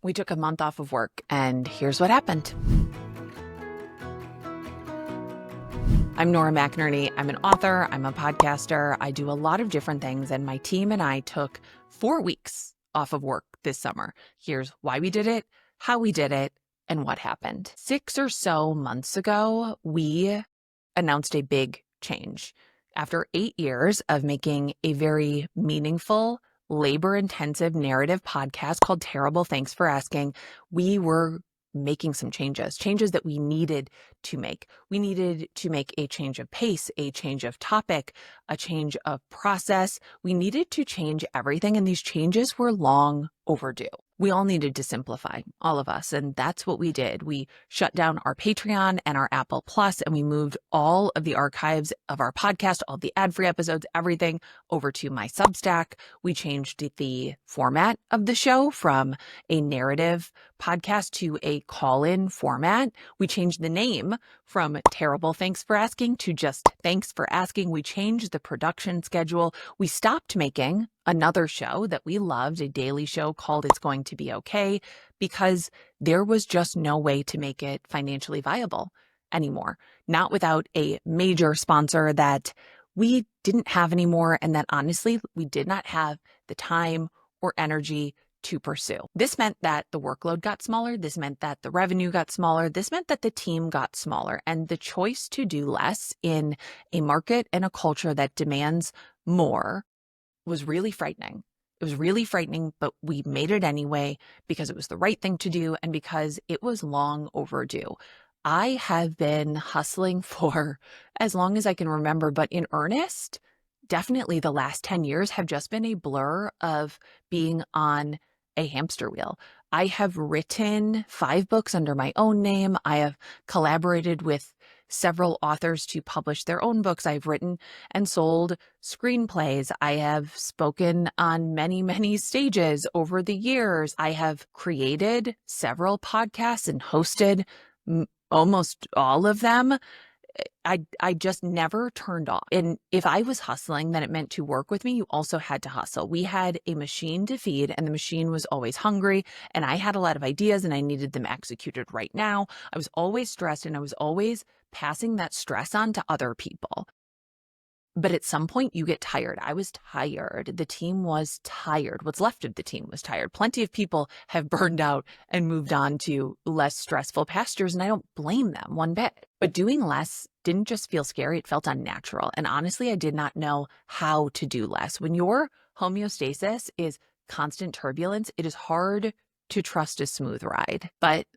We took a month off of work, and here's what happened. I'm Nora McInerny. I'm an author. I'm a podcaster. I do a lot of different things, and my team and I took 4 weeks off of work this summer. Here's why we did it, how we did it, and what happened. 6 or so months ago, we announced a big change. After 8 years of making a very meaningful, labor-intensive narrative podcast called Terrible Thanks for Asking, we were making some changes that we needed to make. We needed to make a change of pace, a change of topic, a change of process. We needed to change everything, and these changes were long overdue. We all needed to simplify, all of us, and that's what we did. We shut down our Patreon and our Apple Plus, and we moved all of the archives of our podcast, all the ad-free episodes, everything over to my Substack. We changed the format of the show from a narrative podcast to a call-in format. We changed the name from Terrible Thanks for Asking to just Thanks for Asking. We changed the production schedule. We stopped making another show that we loved, a daily show called It's Going to Be Okay, because there was just no way to make it financially viable anymore. Not without a major sponsor that we didn't have anymore, and that honestly, we did not have the time or energy to pursue. This meant that the workload got smaller. This meant that the revenue got smaller. This meant that the team got smaller. And the choice to do less in a market and a culture that demands more was really frightening. It was really frightening, but we made it anyway because it was the right thing to do and because it was long overdue. I have been hustling for as long as I can remember, but in earnest, definitely the last 10 years have just been a blur of being on a hamster wheel. I have written 5 books under my own name. I have collaborated with several authors to publish their own books. I've written and sold screenplays. I have spoken on many, many stages over the years. I have created several podcasts and hosted almost all of them. I just never turned off. And if I was hustling, then it meant to work with me, you also had to hustle. We had a machine to feed, and the machine was always hungry, and I had a lot of ideas and I needed them executed right now. I was always stressed, and I was always passing that stress on to other people. But at some point you get tired. I was tired. The team was tired. What's left of the team was tired. Plenty of people have burned out and moved on to less stressful pastures, and I don't blame them one bit. But doing less didn't just feel scary. It felt unnatural. And honestly, I did not know how to do less. When your homeostasis is constant turbulence, it is hard to trust a smooth ride. But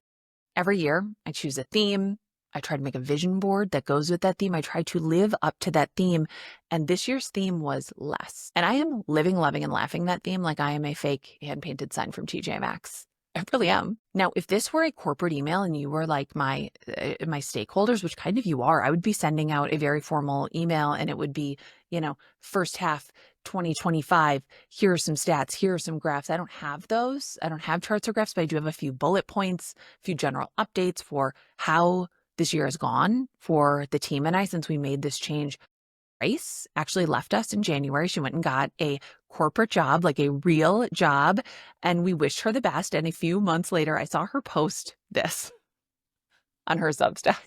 every year I choose a theme. I try to make a vision board that goes with that theme. I try to live up to that theme. And this year's theme was less. And I am living, loving, and laughing that theme like I am a fake hand-painted sign from TJ Maxx. I really am. Now, if this were a corporate email and you were like my stakeholders, which kind of you are, I would be sending out a very formal email, and it would be, first half 2025, here are some stats, here are some graphs. I don't have those. I don't have charts or graphs, but I do have a few bullet points, a few general updates for how this year has gone for the team and I since we made this change. Grace actually left us in January. She went and got a corporate job, like a real job, and we wished her the best. And a few months later, I saw her post this on her Substack.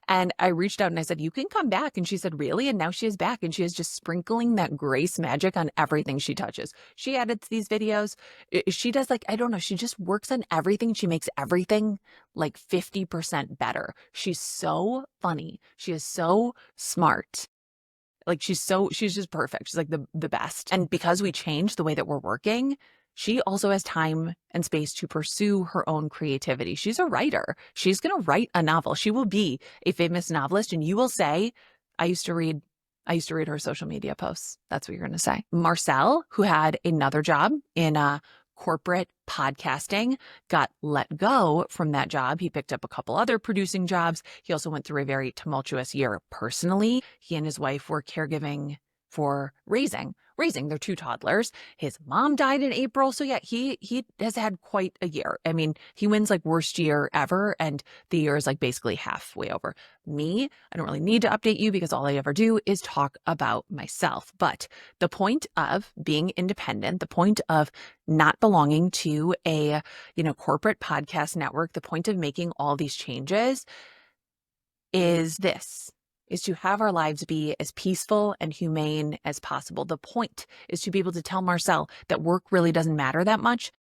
And I reached out and I said, you can come back. And she said, really? And now she is back, and she is just sprinkling that grace magic on everything she touches. She edits these videos. She does she just works on everything. She makes everything like 50% better. She's so funny. She is so smart. She's just perfect. She's like the best. And because we changed the way that we're working, she also has time and space to pursue her own creativity. She's a writer. She's going to write a novel. She will be a famous novelist. And you will say, I used to read her social media posts. That's what you're going to say. Marcel, who had another job in corporate podcasting, got let go from that job. He picked up a couple other producing jobs. He also went through a very tumultuous year personally. He and his wife were caregiving for raising. They're two toddlers. His mom died in April. So yeah, he has had quite a year. I mean, he wins like worst year ever, and the year is like basically halfway over. Me, I don't really need to update you because all I ever do is talk about myself. But the point of being independent, the point of not belonging to a, corporate podcast network, the point of making all these changes is to have our lives be as peaceful and humane as possible. The point is to be able to tell Marcel that work really doesn't matter that much.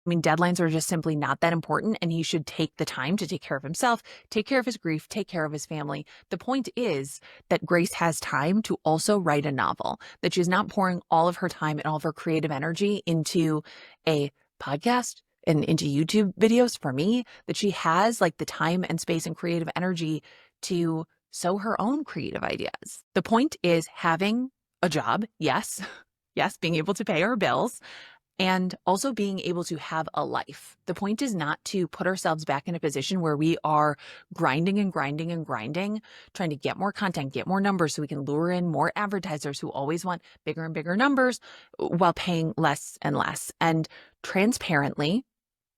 I mean, deadlines are just simply not that important, and he should take the time to take care of himself, take care of his grief, take care of his family. The point is that Grace has time to also write a novel, that she's not pouring all of her time and all of her creative energy into a podcast and into YouTube videos for me, that she has like the time and space and creative energy to sow her own creative ideas. The point is having a job, yes, being able to pay our bills, and also being able to have a life. The point is not to put ourselves back in a position where we are grinding and grinding and grinding, trying to get more content, get more numbers so we can lure in more advertisers who always want bigger and bigger numbers while paying less and less. And transparently,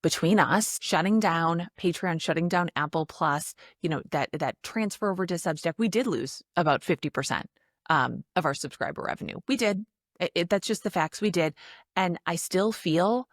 between us, shutting down Patreon, shutting down Apple Plus, that transfer over to Substack, we did lose about 50% of our subscriber revenue. We did. That's just the facts. We did. And I still feel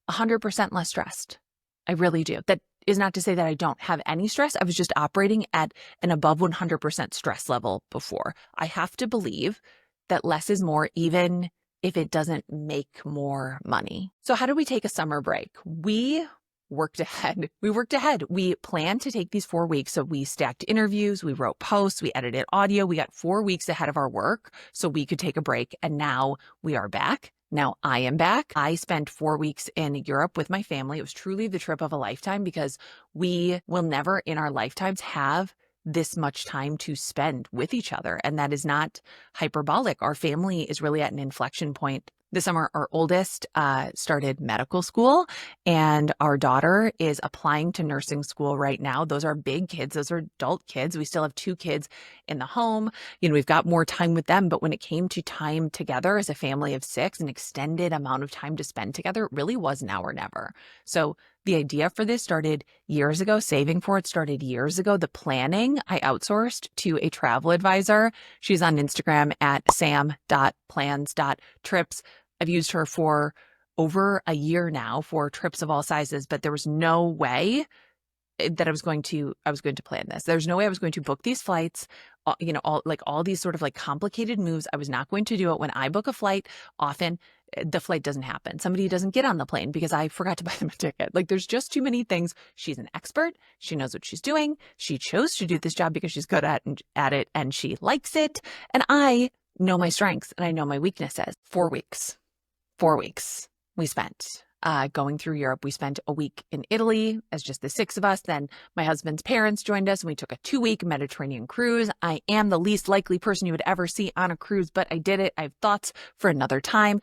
100% less stressed. I really do. That is not to say that I don't have any stress. I was just operating at an above 100% stress level before. I have to believe that less is more, even if it doesn't make more money. So how do we take a summer break? We worked ahead. We planned to take these 4 weeks. So we stacked interviews, we wrote posts, we edited audio. We got 4 weeks ahead of our work so we could take a break. And now we are back. Now I am back. I spent 4 weeks in Europe with my family. It was truly the trip of a lifetime because we will never in our lifetimes have this much time to spend with each other. And that is not hyperbolic. Our family is really at an inflection point. This summer, our oldest started medical school, and our daughter is applying to nursing school right now. Those are big kids. Those are adult kids. We still have 2 kids in the home. We've got more time with them. But when it came to time together as a family of 6, an extended amount of time to spend together, it really was now or never. So the idea for this started years ago. Saving for it started years ago. The planning I outsourced to a travel advisor. She's on Instagram at sam.plans.trips. I've used her for over a year now for trips of all sizes, but there was no way that I was going to plan this. There's no way I was going to book these flights, all these sort of like complicated moves. I was not going to do it. When I book a flight, often the flight doesn't happen. Somebody doesn't get on the plane because I forgot to buy them a ticket. Like there's just too many things. She's an expert. She knows what she's doing. She chose to do this job because she's good at it and she likes it. And I know my strengths and I know my weaknesses. 4 weeks. 4 weeks we spent going through Europe. We spent a week in Italy as just the 6 of us. Then my husband's parents joined us and we took a 2-week Mediterranean cruise. I am the least likely person you would ever see on a cruise, but I did it. I have thoughts for another time.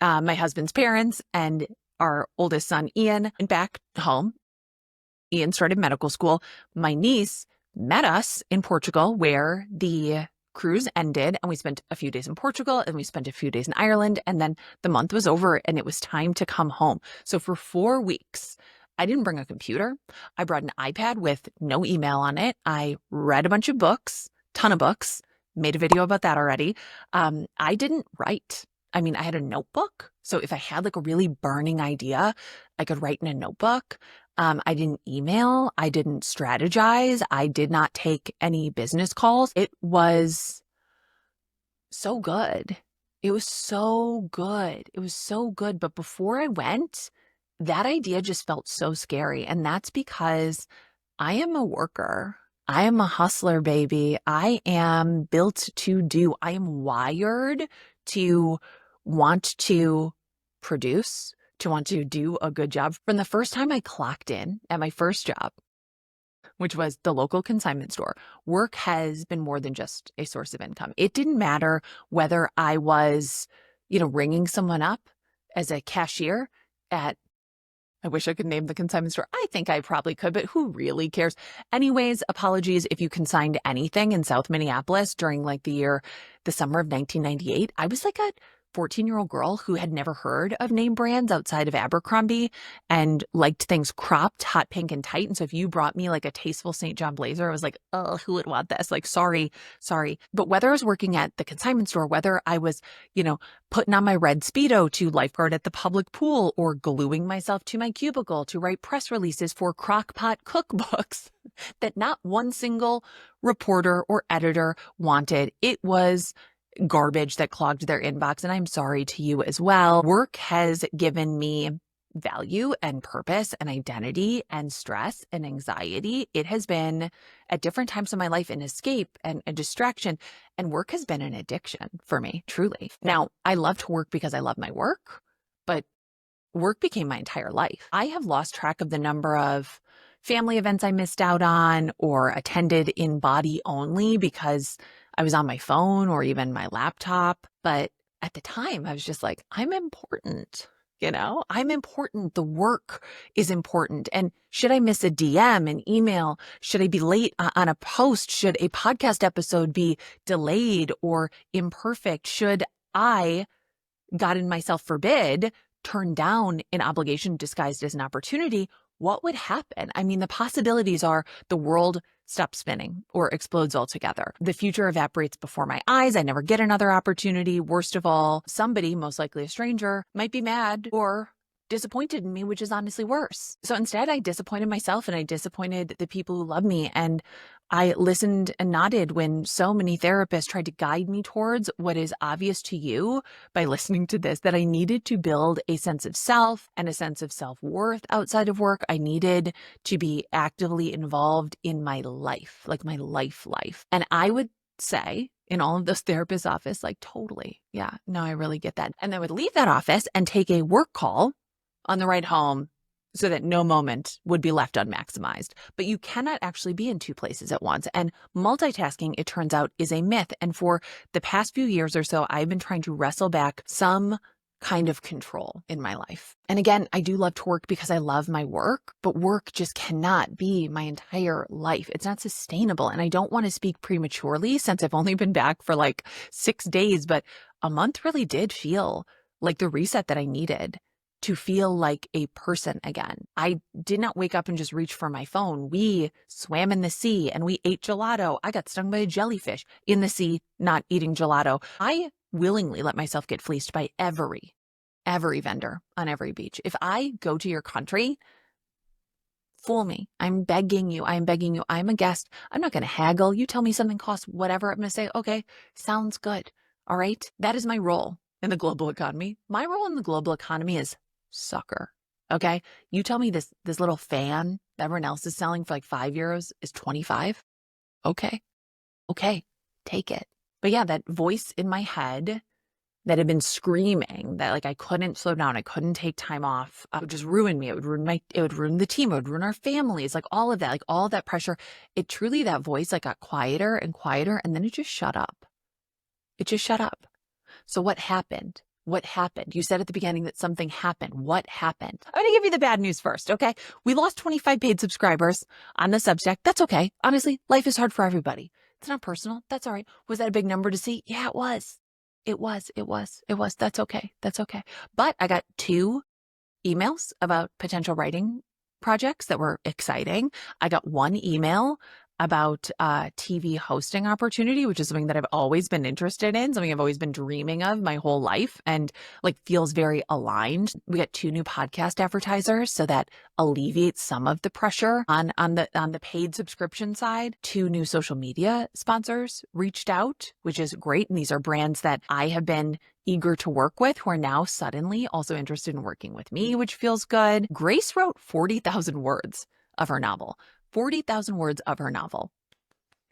My husband's parents and our oldest son, Ian, went back home. Ian started medical school. My niece met us in Portugal where the cruise ended, and we spent a few days in Portugal and we spent a few days in Ireland, and then the month was over and it was time to come home. So for 4 weeks, I didn't bring a computer. I brought an iPad with no email on it. I read a bunch of books, ton of books, made a video about that already. I didn't write. I mean, I had a notebook. So if I had like a really burning idea, I could write in a notebook. I didn't email. I didn't strategize. I did not take any business calls. It was so good. It was so good. It was so good. But before I went, that idea just felt so scary. And that's because I am a worker. I am a hustler, baby. I am built to do. I am wired to want to produce, to want to do a good job. From the first time I clocked in at my first job, which was the local consignment store, work has been more than just a source of income. It didn't matter whether I was, ringing someone up as a cashier at I wish I could name the consignment store. I think I probably could, but who really cares? Anyways, apologies if you consigned anything in South Minneapolis during like the summer of 1998. I was like a 14-year-old girl who had never heard of name brands outside of Abercrombie and liked things cropped, hot pink and tight. And so if you brought me like a tasteful St. John blazer, I was like, oh, who would want this? Like, sorry. But whether I was working at the consignment store, whether I was, putting on my red Speedo to lifeguard at the public pool or gluing myself to my cubicle to write press releases for crockpot cookbooks that not one single reporter or editor wanted. It was garbage that clogged their inbox. And I'm sorry to you as well. Work has given me value and purpose and identity and stress and anxiety. It has been at different times in my life an escape and a distraction. And work has been an addiction for me, truly. Now, I love to work because I love my work, but work became my entire life. I have lost track of the number of family events I missed out on or attended in body only because I was on my phone or even my laptop. But at the time, I was just like, I'm important. I'm important. The work is important. And should I miss a DM, an email? Should I be late on a post? Should a podcast episode be delayed or imperfect? Should I, God and myself forbid, turn down an obligation disguised as an opportunity? What would happen? I mean, the possibilities are the world stops spinning or explodes altogether. The future evaporates before my eyes. I never get another opportunity. Worst of all, somebody, most likely a stranger, might be mad or disappointed in me, which is honestly worse. So instead, I disappointed myself and I disappointed the people who love me. And I listened and nodded when so many therapists tried to guide me towards what is obvious to you by listening to this, that I needed to build a sense of self and a sense of self-worth outside of work. I needed to be actively involved in my life, like my life. And I would say in all of those therapists' office, like, totally. Yeah, no, I really get that. And I would leave that office and take a work call on the ride home so that no moment would be left unmaximized. But you cannot actually be in two places at once. And multitasking, it turns out, is a myth. And for the past few years or so, I've been trying to wrestle back some kind of control in my life. And again, I do love to work because I love my work, but work just cannot be my entire life. It's not sustainable. And I don't want to speak prematurely since I've only been back for like 6 days, but a month really did feel like the reset that I needed to feel like a person again. I did not wake up and just reach for my phone. We swam in the sea and we ate gelato. I got stung by a jellyfish in the sea, not eating gelato. I willingly let myself get fleeced by every vendor on every beach. If I go to your country, fool me. I'm begging you. I'm a guest. I'm not going to haggle. You tell me something costs whatever. I'm going to say, okay, sounds good. All right. That is my role in the global economy. My role in the global economy is sucker. Okay. You tell me this little fan that everyone else is selling for like €5 is 25. Okay. Take it. But yeah, that voice in my head that had been screaming that like I couldn't slow down, I couldn't take time off, it would just ruin me. It would ruin the team, it would ruin our families, like all of that, like all that pressure. It truly, that voice like got quieter and quieter, and then it just shut up. So what happened? You said at the beginning that something happened. What happened? I'm going to give you the bad news first, okay? We lost 25 paid subscribers on the Substack. That's okay. Honestly, life is hard for everybody. It's not personal. That's all right. Was that a big number to see? Yeah, it was. That's okay. But I got 2 emails about potential writing projects that were exciting. I got 1 email about TV hosting opportunity, which is something that I've always been interested in, something I've always been dreaming of my whole life, and like feels very aligned. We got 2 new podcast advertisers, so that alleviates some of the pressure on the paid subscription side. 2 new social media sponsors reached out, which is great. And these are brands that I have been eager to work with who are now suddenly also interested in working with me, which feels good. Grace wrote 40,000 words of her novel. 40,000 words of her novel.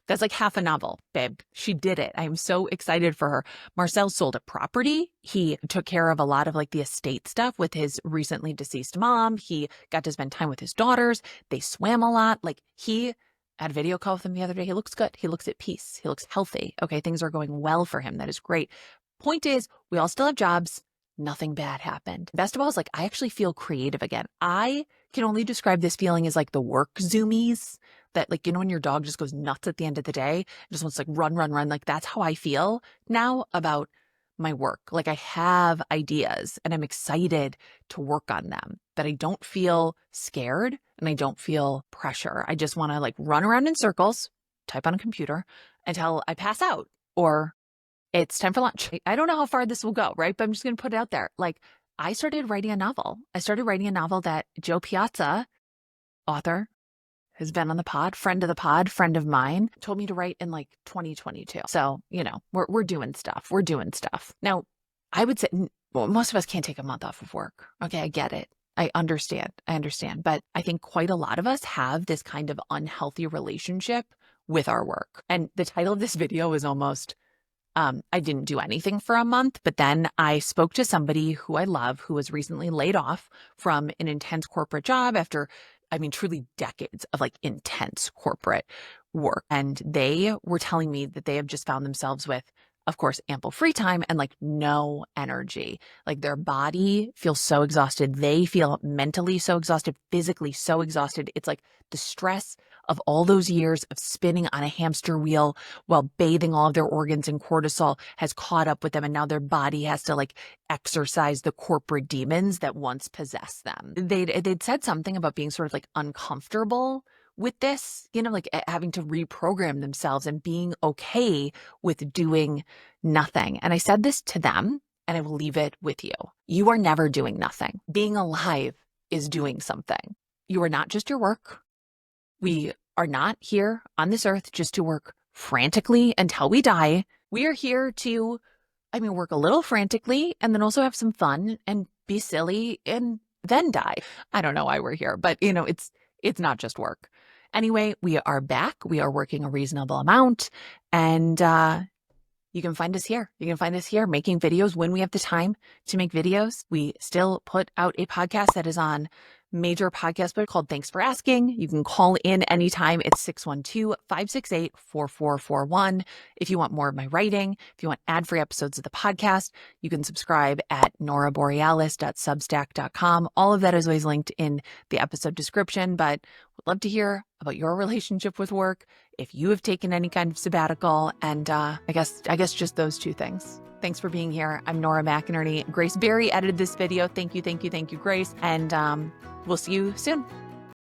That's like half a novel, babe. She did it. I am so excited for her. Marcel sold a property. He took care of a lot of like the estate stuff with his recently deceased mom. He got to spend time with his daughters. They swam a lot. Like, he had a video call with him the other day. He looks good. He looks at peace. He looks healthy. Okay, things are going well for him. That is great. Point is, we all still have jobs. nothing bad happened. Best of all is like, I actually feel creative again. I can only describe this feeling as like the work zoomies that like, when your dog just goes nuts at the end of the day, just wants to like run, run, run. Like that's how I feel now about my work. Like I have ideas and I'm excited to work on them, that I don't feel scared and I don't feel pressure. I just want to like run around in circles, type on a computer until I pass out or it's time for lunch. I don't know how far this will go, right? But I'm just going to put it out there. Like I started writing a novel. I started writing a novel that Joe Piazza, author, has been on the pod, friend of the pod, friend of mine, told me to write in like 2022. So, we're doing stuff. We're doing stuff. Now, I would say, well, most of us can't take a month off of work. Okay, I get it. I understand. But I think quite a lot of us have this kind of unhealthy relationship with our work. And the title of this video is almost, I didn't do anything for a month, but then I spoke to somebody who I love, who was recently laid off from an intense corporate job after, truly decades of like intense corporate work. And they were telling me that they have just found themselves with, of course, ample free time and like no energy. Like their body feels so exhausted. They feel mentally so exhausted, physically so exhausted. It's like the stress of all those years of spinning on a hamster wheel while bathing all of their organs in cortisol has caught up with them. And now their body has to like exercise the corporate demons that once possessed them. They'd said something about being sort of like uncomfortable with this, like having to reprogram themselves and being okay with doing nothing. And I said this to them, and I will leave it with you. You are never doing nothing. Being alive is doing something. You are not just your work. We are not here on this earth just to work frantically until we die. We are here to, work a little frantically and then also have some fun and be silly and then die. I don't know why we're here, but it's not just work. Anyway, we are back. We are working a reasonable amount and you can find us here. You can find us here making videos when we have the time to make videos. We still put out a podcast that is on major podcast book called Thanks for Asking. You can call in anytime. It's 612-568-4441. If you want more of my writing, if you want ad-free episodes of the podcast, you can subscribe at noraborealis.substack.com. All of that is always linked in the episode description, but would love to hear about your relationship with work, if you have taken any kind of sabbatical, and I guess just those two things. Thanks for being here. I'm Nora McInerny. Grace Berry edited this video. Thank you, Grace. And we'll see you soon.